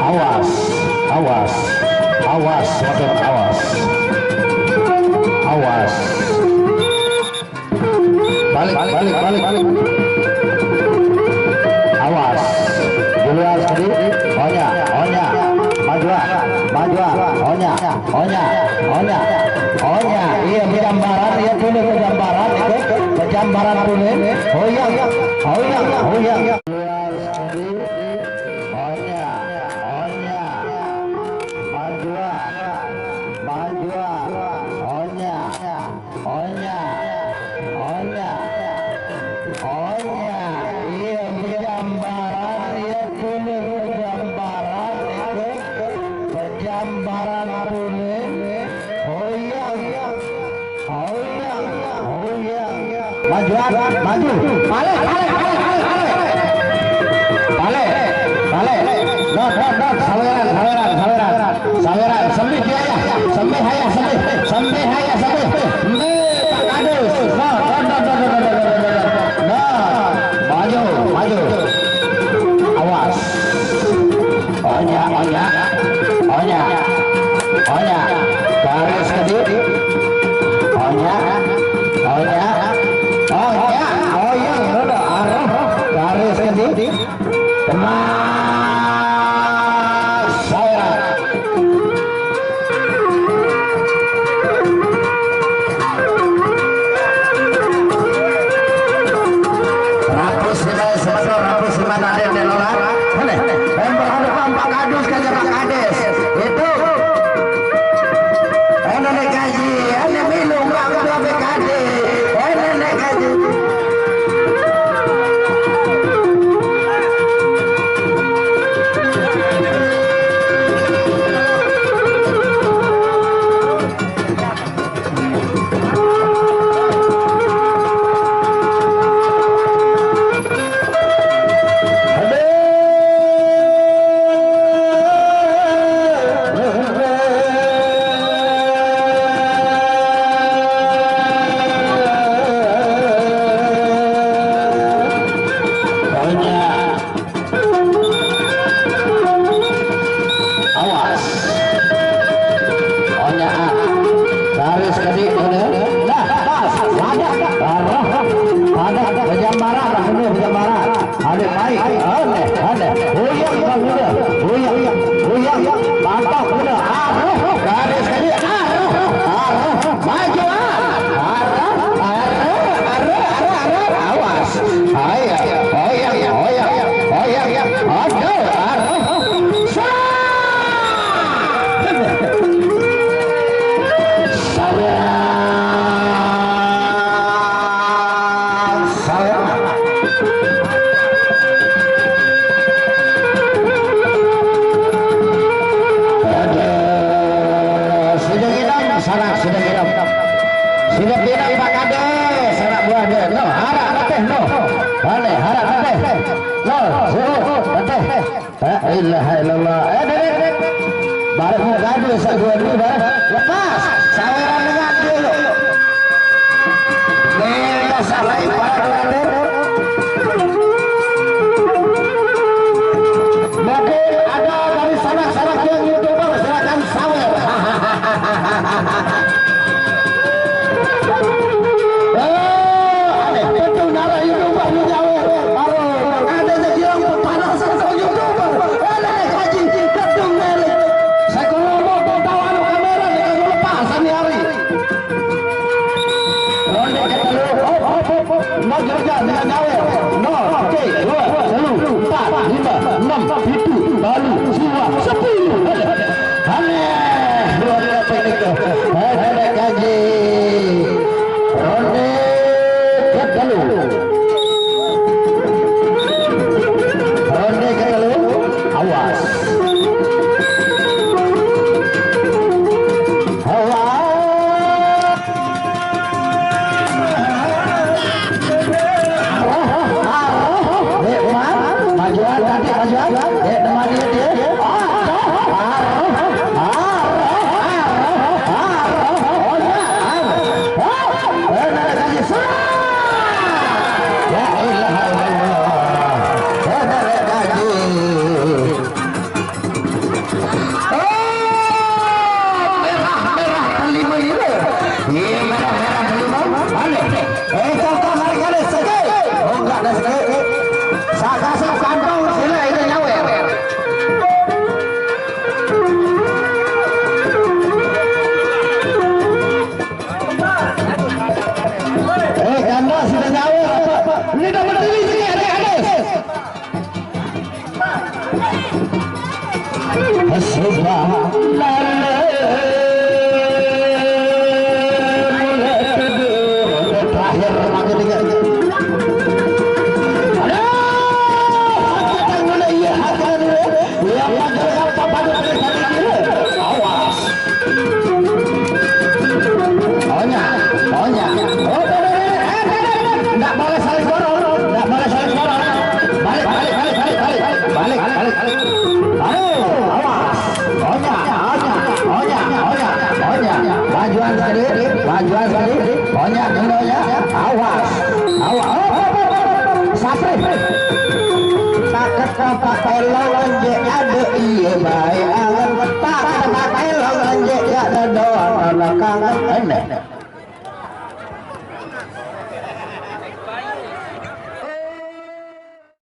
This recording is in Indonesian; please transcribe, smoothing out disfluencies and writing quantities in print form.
awas, awas, awas, motor awas, awas. Balik, balik, balik, balik. Awas. Julian sendiri. Onya, onya. Maju, maju. Onya, onya, onya, onya. Iya pejambaran, iya tulis pejambaran itu. Pejambaran tulis. Hoyang, hoyang, hoyang. Julian sendiri. Onya, onya. Maju, maju. Onya, onya. Onya, onya, iya pejambaran, iya tulis pejambaran itu, pejambaran tulis, hoyang, hoyang, hoyang, maju, maju, balik, balik, balik, balik, balik, balik, not, saweran, saweran, saweran, saweran, sembih dia ya, sembih haya, sembih, sembih haya, sembih, Pak Kadus, maju, maju, awas, onya, onya, onya, onya, garis kedip, onya, onya, onya, onya, roda arah, garis kedip, temas, saya. Lepas saweran dengan dulu. Nela salah mungkin ada dari sanak-sanak yang YouTuber silakan sawer. Ada betul nara YouTuber menjawab. Ada jadi yang panas atau YouTuber. Ada kaji betul nela. Saya kalau mau tahu anu kamera dengan lepas hari. Ronde ketelu. Mau kerja dengan nyawer. No. ada sekali sakasih kantong sila itu nyawer ganda sudah nyawer ini dah berdiri sini adik-adik majuan sekali banyak ya awas sampai tak pakai lawan je ada iya baik angan tak pakai lawan je ada doang anak kangen enak